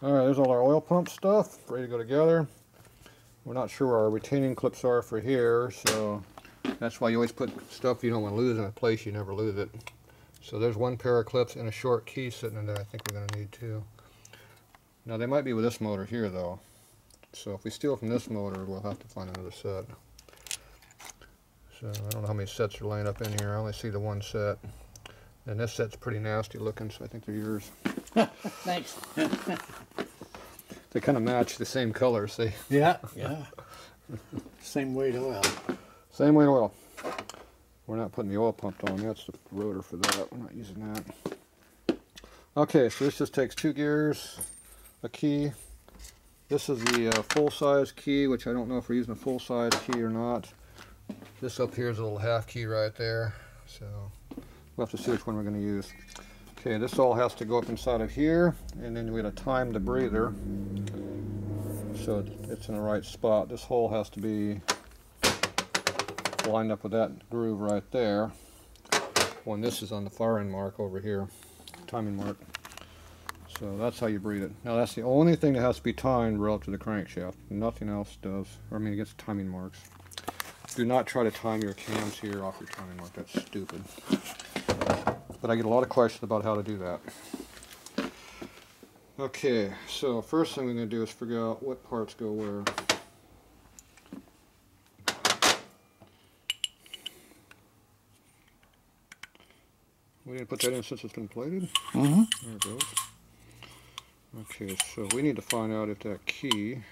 Alright, there's all our oil pump stuff ready to go together. We're not sure where our retaining clips are for here, so that's why you always put stuff you don't want to lose in a place you never lose it. So there's one pair of clips and a short key sitting in there. I think we're going to need two. Now they might be with this motor here though. So if we steal from this motor, we'll have to find another set. So I don't know how many sets are laying up in here. I only see the one set. And this set's pretty nasty looking, so I think they're yours. Thanks. They kind of match the same color, see? Yeah, yeah. Same weight oil. Same weight oil. We're not putting the oil pump on. That's the rotor for that. We're not using that. Okay, so this just takes 2 gears, a key. This is the full-size key, which I don't know if we're using a full-size key or not. This up here is a little half key right there. So we'll have to see which one we're going to use. Okay, this all has to go up inside of here, and then we're going to time the breather so it's in the right spot. This hole has to be lined up with that groove right there. When this is on the far end mark over here, timing mark. So that's how you breathe it. Now that's the only thing that has to be timed relative to the crankshaft. Nothing else does. I mean, it gets timing marks. Do not try to time your cams here off your timing mark. That's stupid. But I get a lot of questions about how to do that. Okay, so first thing we're going to do is figure out what parts go where. We didn't put that in since it's been plated? Mm-hmm. There it goes. Okay, so we need to find out if that key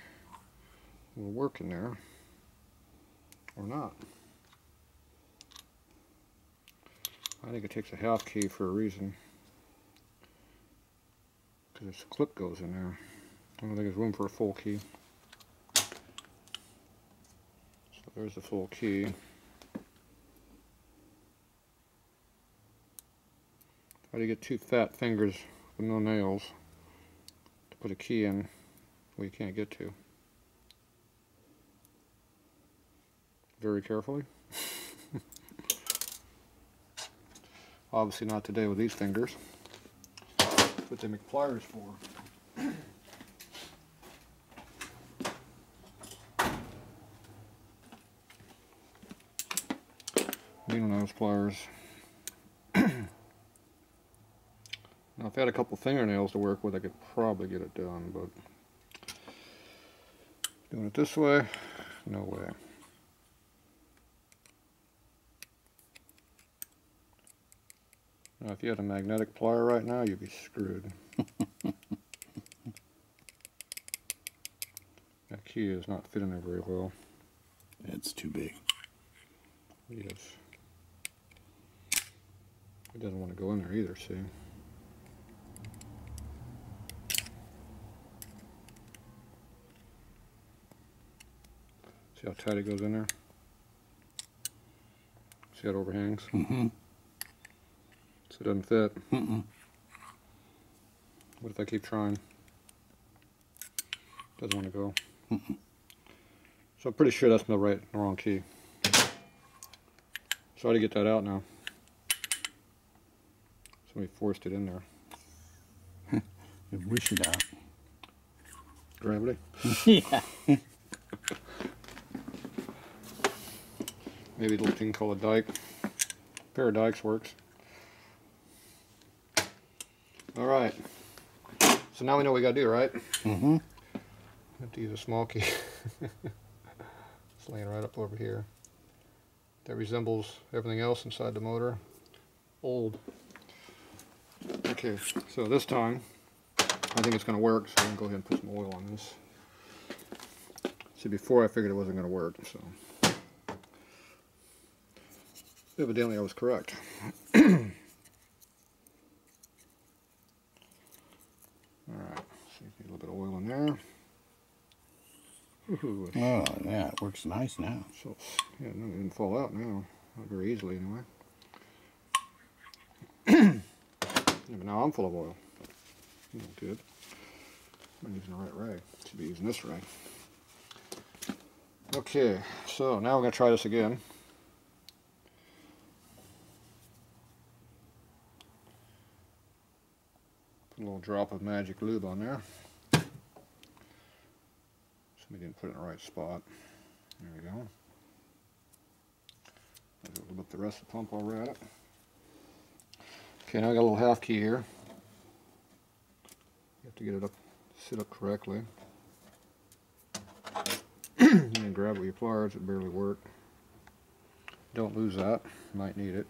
will work in there or not. I think it takes a half key for a reason, because this clip goes in there. I don't think there's room for a full key. So there's the full key. How do you get 2 fat fingers with no nails to put a key in where you can't get to? Very carefully. Obviously not today with these fingers. That's what they make pliers for. Needle nose pliers. Now if I had a couple fingernails to work with, I could probably get it done, but doing it this way, no way. Now if you had a magnetic plier right now, you'd be screwed. That key is not fitting there very well. It's too big. Yes. It doesn't want to go in there either, see? See how tight it goes in there? See how it overhangs? Mm-hmm. So it doesn't fit. Mm-mm. What if I keep trying? Doesn't want to go. Mm-mm. So I'm pretty sure that's the wrong key. So how do you get that out now? Somebody forced it in there. Wish it out. Gravity? Yeah. Maybe a little thing called a dike. A pair of dikes works. Alright. So now we know what we gotta do, right? Mm-hmm. Have to use a small key. It's laying right up over here. That resembles everything else inside the motor. Old. Okay, so this time I think it's going to work, so I'm going to go ahead and put some oil on this. See, before I figured it wasn't going to work, so evidently I was correct. Alright, see, a little bit of oil in there. Ooh, Oh, yeah, it works nice now. so, yeah, no, it didn't fall out now. Not very easily, anyway. Yeah, but now I'm full of oil. Good. I'm using the right rag. Should be using this rag. Okay, so now we're going to try this again. Put a little drop of magic lube on there. We didn't put it in the right spot. There we go. I'll look the rest of the pump while we're at it. Okay, now I got a little half key here. You have to get it up, sit up correctly. And then grab it with your pliers, it barely worked. Don't lose that, might need it.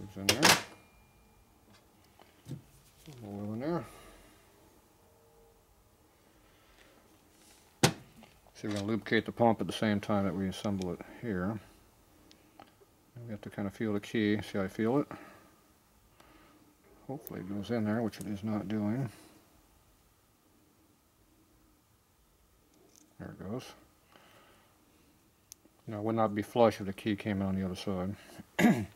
It's in there. Some oil in there. So we're going to lubricate the pump at the same time that we assemble it here. And we have to kind of feel the key. See how I feel it? Hopefully it goes in there, which it is not doing. There it goes. Now, it would not be flush if the key came in on the other side. You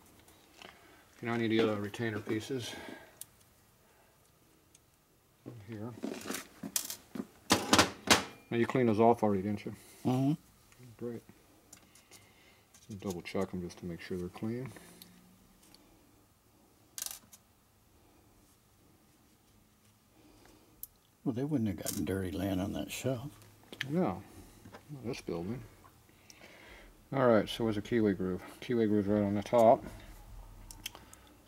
now need the other retainer pieces. Here. Now you cleaned those off already, didn't you? Mm-hmm. Great. Double check them just to make sure they're clean. Well, they wouldn't have gotten dirty laying on that shelf. No, not this building. Alright, so where's the keyway groove? Keyway groove's right on the top.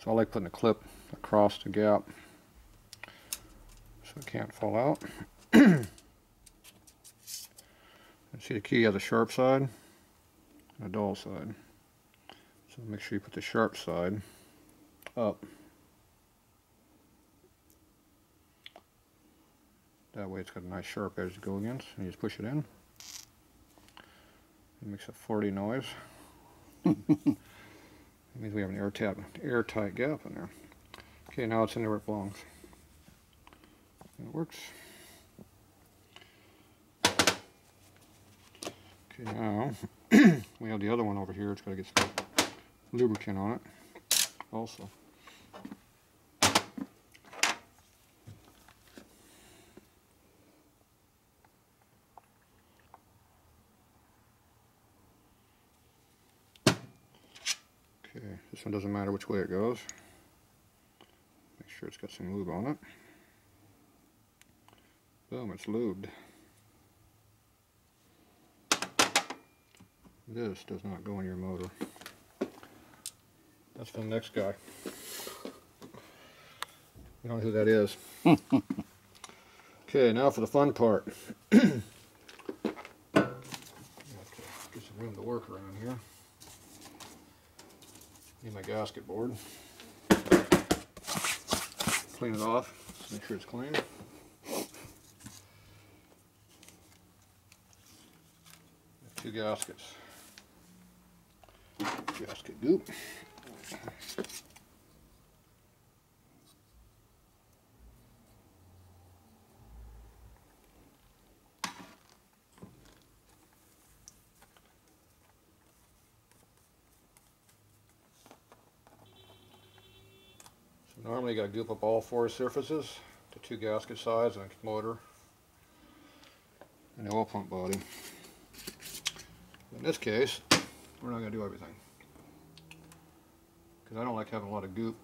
So I like putting a clip across the gap so it can't fall out. See, the key has a sharp side and a dull side. So make sure you put the sharp side up. That way it's got a nice sharp edge to go against, and you just push it in. It makes a 40 noise. It means we have an airtight gap in there. Okay, now it's in there where it belongs. And it works. Okay, now we have the other one over here. It's got to get some lubricant on it also. Okay, this one doesn't matter which way it goes. Make sure it's got some lube on it. Boom, it's lubed. This does not go in your motor. That's for the next guy. You don't know who that is. Okay, now for the fun part. Get some room to work around here. Need my gasket board. Clean it off. Make sure it's clean. Two gaskets. Gasket goop. So normally you got to goop up all four surfaces, the two gasket sides and the motor and the oil pump body. In this case, we're not going to do everything, because I don't like having a lot of goop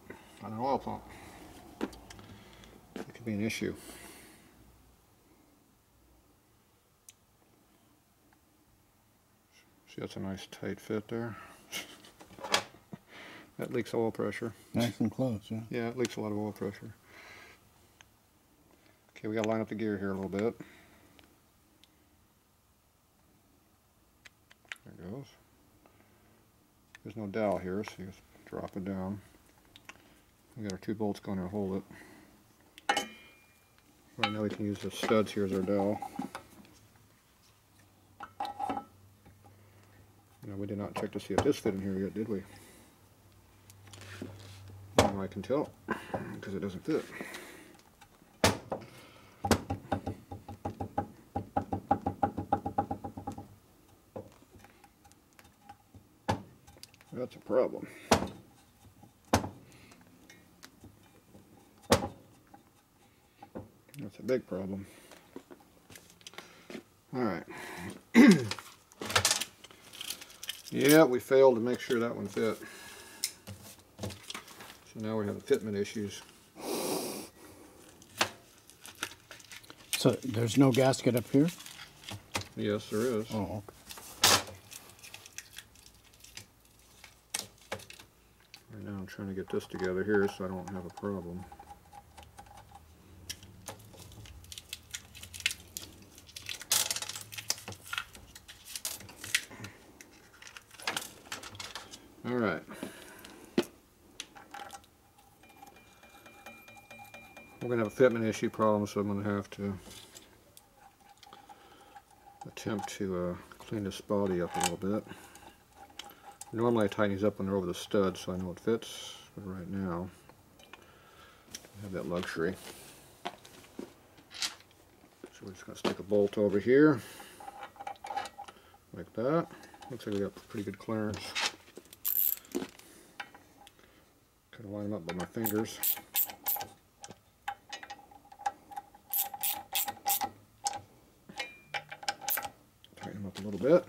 on an oil pump. It could be an issue. See, that's a nice tight fit there. That leaks oil pressure. Nice and close, yeah. Yeah, it leaks a lot of oil pressure. Okay, we got to line up the gear here a little bit. There it goes. There's no dowel here, so you just drop it down. We got our two bolts going to hold it. Right now we can use the studs here as our dowel. Now we did not check to see if this fit in here yet, did we? Now I can tell, because it doesn't fit. That's a problem. That's a big problem. Alright. Yeah, we failed to make sure that one fit. So So now we have the fitment issues. So there's no gasket up here? Yes, there is. Oh, okay. Right now I'm trying to get this together here so I don't have a problem. All right. We're going to have a fitment issue problem, so I'm going to have to attempt to clean this body up a little bit. Normally I tighten these up when they're over the stud so I know it fits, but right now I have that luxury. So we're just going to stick a bolt over here, like that. Looks like we got pretty good clearance. Kind of line them up with my fingers. Tighten them up a little bit.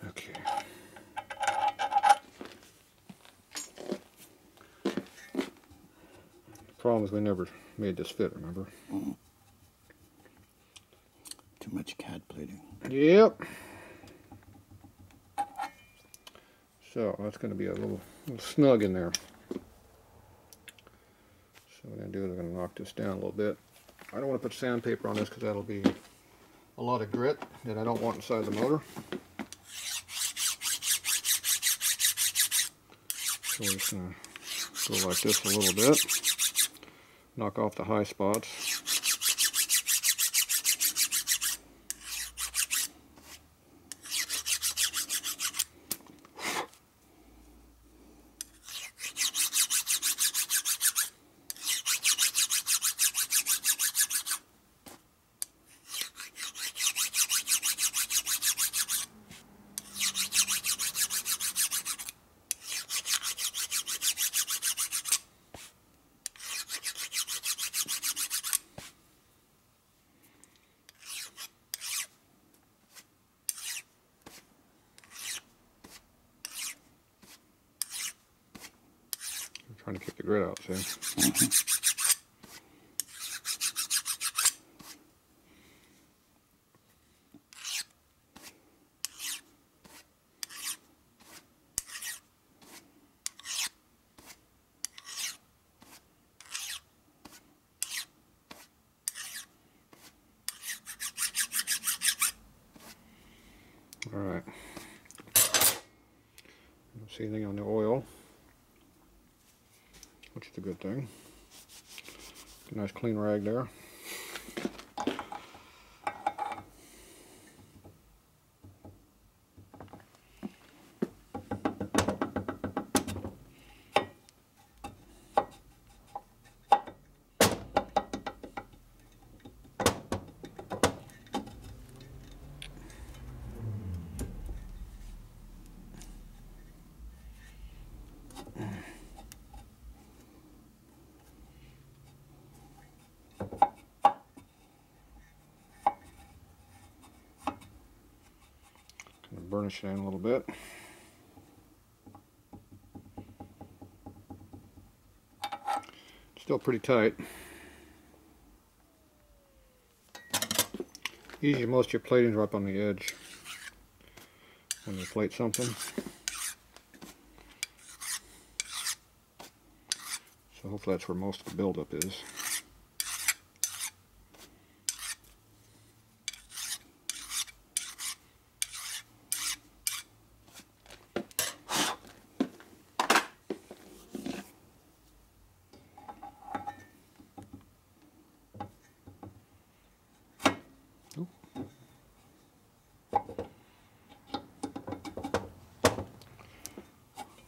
Okay. The problem is we never made this fit, remember? Too much CAD plating. Yep. So that's going to be a little snug in there. So what I'm going to do is I'm going to knock this down a little bit. I don't want to put sandpaper on this because that'll be a lot of grit that I don't want inside the motor. So we're just going to go like this a little bit. Knock off the high spots. Trying to kick the grit out, see? All right. Don't see anything on the oil, which is a good thing. A nice clean rag there. Burnish it in a little bit. Still pretty tight. Usually most of your platings are up on the edge when you plate something. So hopefully that's where most of the buildup is.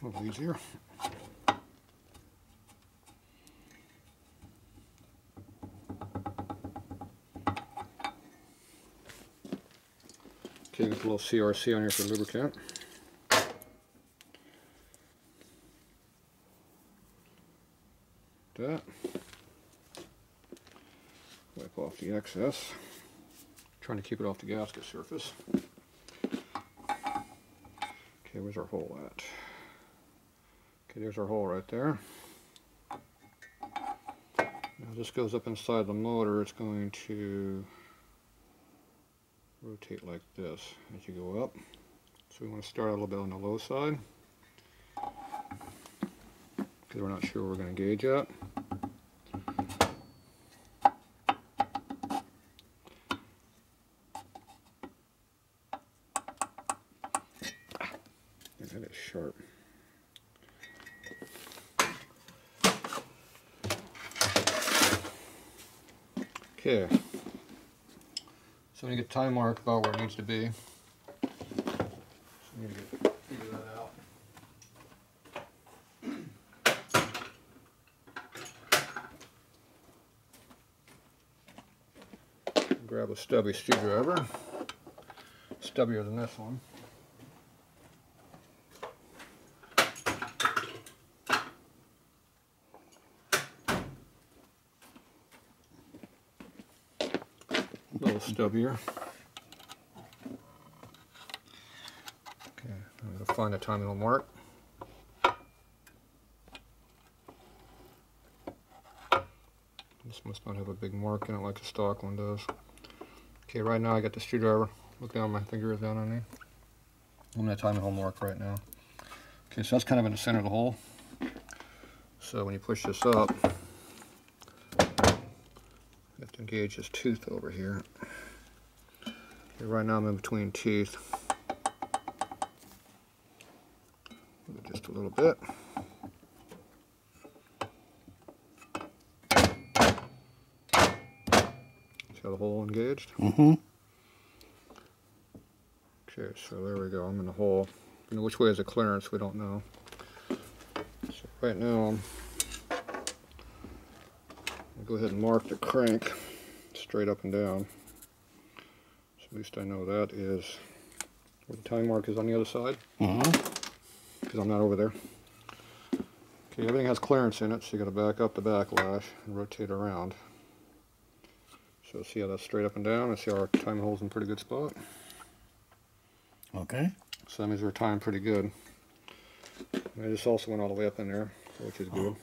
A little easier. Okay, there's a little CRC on here for lubricant. That. Wipe off the excess. Trying to keep it off the gasket surface. Okay, where's our hole at? Okay, there's our hole right there. Now this goes up inside the motor. It's going to rotate like this as you go up. So we want to start a little bit on the low side because we're not sure where we're going to gauge at. That is sharp. Okay, so when you get time mark about where it needs to be, so we need to figure that out. Grab a stubby screwdriver, stubbier than this one. A little stubbier. Okay, I'm going to find a tiny little mark. This must not have a big mark in it like the stock one does. Okay, right now I got the screwdriver. Look down, my finger is down underneath. I'm going to tiny hole mark right now. Okay, so that's kind of in the center of the hole. So when you push this up, you have to engage this tooth over here. Okay, right now I'm in between teeth. Just a little bit. See how the hole engaged? Mm-hmm. Okay, so there we go. I'm in the hole. You know, which way is the clearance? We don't know. So right now, I'll go ahead and mark the crank straight up and down. So at least I know that is where the time mark is on the other side. Because I'm not over there. Okay, everything has clearance in it, so you got to back up the backlash and rotate around. So see how that's straight up and down? I see our time hole's in a pretty good spot. Okay. So that means we're timed pretty good. And I just also went all the way up in there, which is good.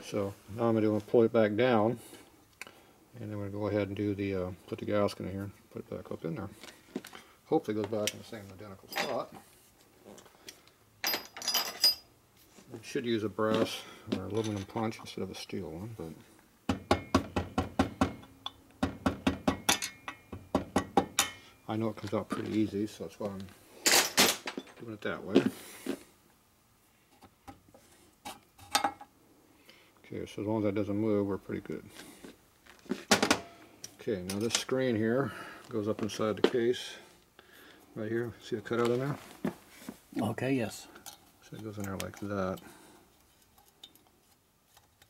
So now I'm going to pull it back down, and then we're going to go ahead and do the put the gasket in here and put it back up in there. Hopefully it goes back in the same identical spot. We should use a brass or aluminum punch instead of a steel one, but I know it comes out pretty easy, so that's why I'm doing it that way. Okay, so as long as that doesn't move, we're pretty good. Okay, now this screen here goes up inside the case. Right here, see the cutout in there? Okay, yes. So it goes in there like that.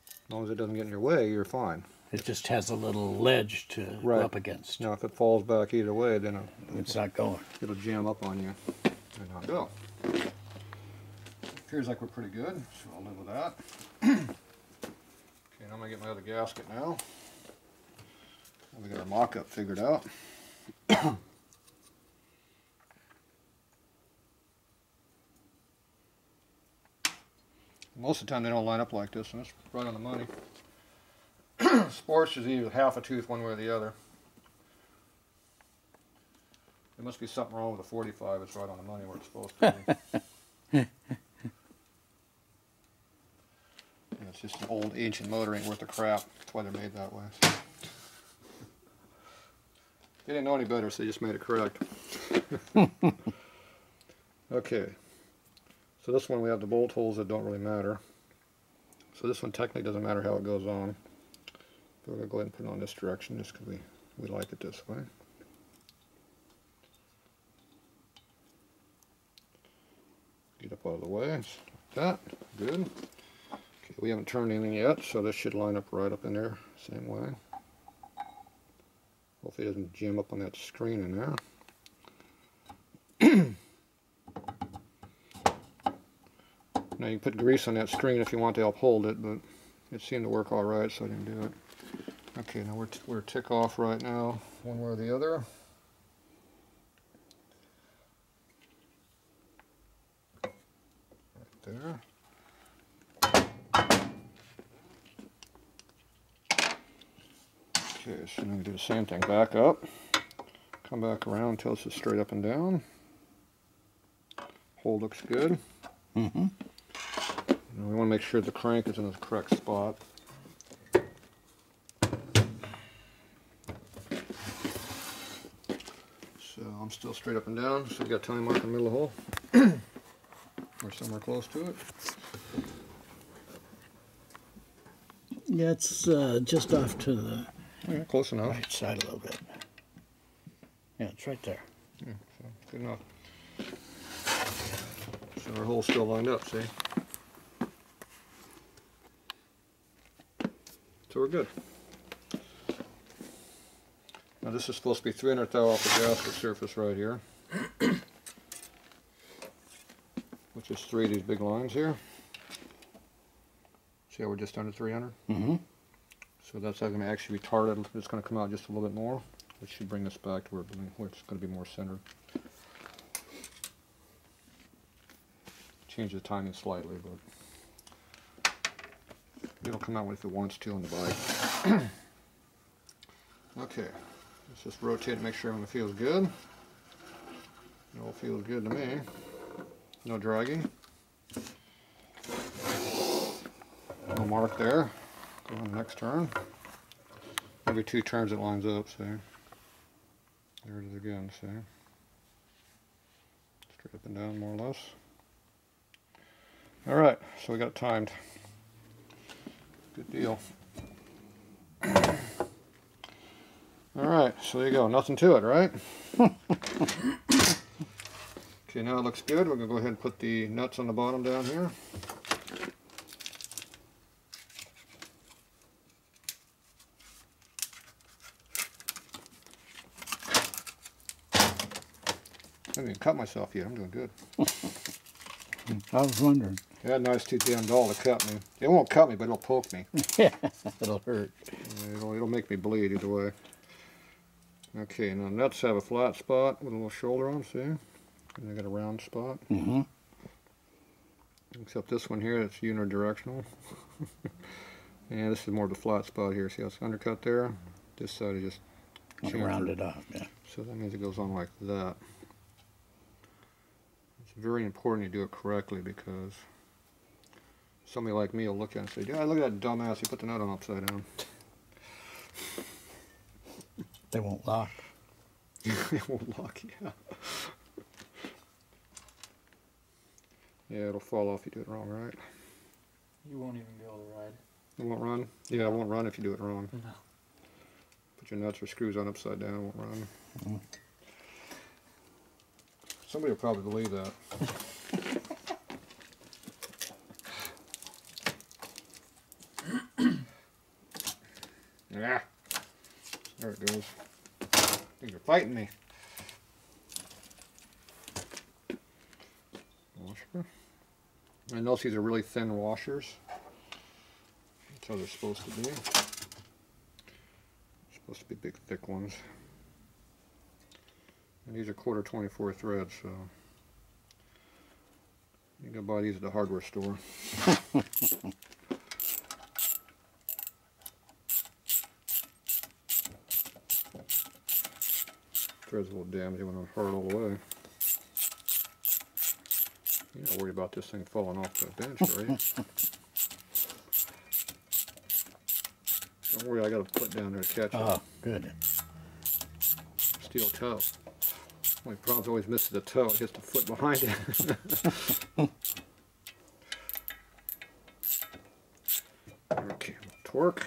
As long as it doesn't get in your way, you're fine. It just has a little ledge to go up against. Now if it falls back either way, then it's not going. It'll jam up on you and not go. Appears like we're pretty good, so I'll live with that. Okay, now I'm going to get my other gasket now. We got our mock-up figured out. Most of the time they don't line up like this, and it's right on the money. Sports is either half a tooth one way or the other. There must be something wrong with the 45. It's right on the money where it's supposed to be. And it's just an old ancient motor, ain't worth the crap. That's why they're made that way. They didn't know any better, so they just made it correct. Okay. So this one we have the bolt holes that don't really matter. So this one technically doesn't matter how it goes on. But we're going to go ahead and put it on this direction just because we like it this way. Get up out of the way, like that, good. Okay, we haven't turned anything yet, so this should line up right up in there, same way. Hopefully it doesn't jam up on that screen in there. Now you can put grease on that screen if you want to help hold it, but it seemed to work all right, so I didn't do it. Okay, now we're tick off right now, one way or the other. there. Okay, so now we do the same thing. Back up. Come back around until it's straight up and down. Hole looks good. Mm-hmm. We want to make sure the crank is in the correct spot. So I'm still straight up and down, so we got tiny mark in the middle of the hole. Or somewhere close to it. Yeah, it's just off to the Yeah, close enough. right side a little bit. Yeah, it's right there. Yeah, so good enough. So our hole's still lined up, see? So we're good. Now this is supposed to be 300 thou off the gasket surface right here. Which is 3 of these big lines here. See how we're just under 300? Mm-hmm. So that's going to actually be retarded. It's going to come out just a little bit more, which should bring this back to where it's going to be more centered. Change the timing slightly, but it'll come out if it wants to on the bike. Okay, let's just rotate and make sure everything feels good. It all feels good to me. No dragging. No mark there. Go on the next turn. Every 2 turns it lines up, see? There it is again, see? Straight up and down, more or less. Alright, so we got it timed. Good deal. Alright, so there you go. Nothing to it, right? Okay, now it looks good. We're going to go ahead and put the nuts on the bottom down here. I haven't even cut myself yet. I'm doing good. I was wondering. That nice too damn dull to cut me. It won't cut me, but it'll poke me. Yeah, it'll hurt. It'll make me bleed either way. Okay, now nuts have a flat spot with a little shoulder on, see? And they got a round spot. Mm-hmm. Except this one here, it's unidirectional. And this is more of the flat spot here. See how it's undercut there? This side is just Rounded off, yeah. So that means it goes on like that. It's very important you do it correctly because somebody like me will look at it and say, yeah, look at that dumbass, he put the nut on upside down. They won't lock. It won't lock, yeah. Yeah, it'll fall off if you do it wrong, right? You won't even be able to ride. It won't run? Yeah, it won't run if you do it wrong. No. Put your nuts or screws on upside down, it won't run. Mm. Somebody will probably believe that. Yeah. There it goes. Things are fighting me. Washer. I notice these are really thin washers. That's how they're supposed to be. They're supposed to be big, thick ones. And these are 1/4 24 threads, so you can buy these at the hardware store. Thread's a little damaged when I'm hard all the way. You're not worried about this thing falling off the bench, right? Don't worry, I got a foot down there to catch it. Oh, good. Steel toe. Only problem's always misses the toe. It hits the foot behind it. Okay, torque.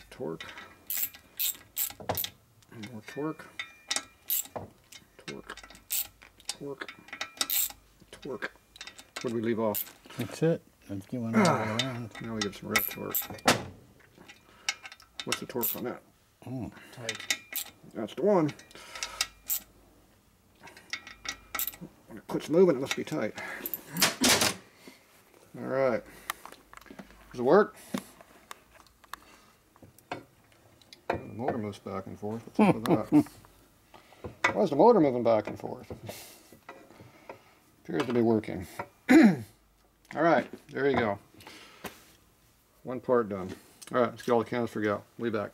Torque. More torque. Torque. Torque. Torque. What did we leave off? That's it. Let's get one all the way around. Now we get some real torque. What's the torque on that? Oh. Tight. That's the one. When it quits moving, it must be tight. Alright. Does it work? The motor moves back and forth. What's up with that? Why is the motor moving back and forth? Appears to be working. All right, there you go. One part done. All right, let's get all the canister out. We'll be back.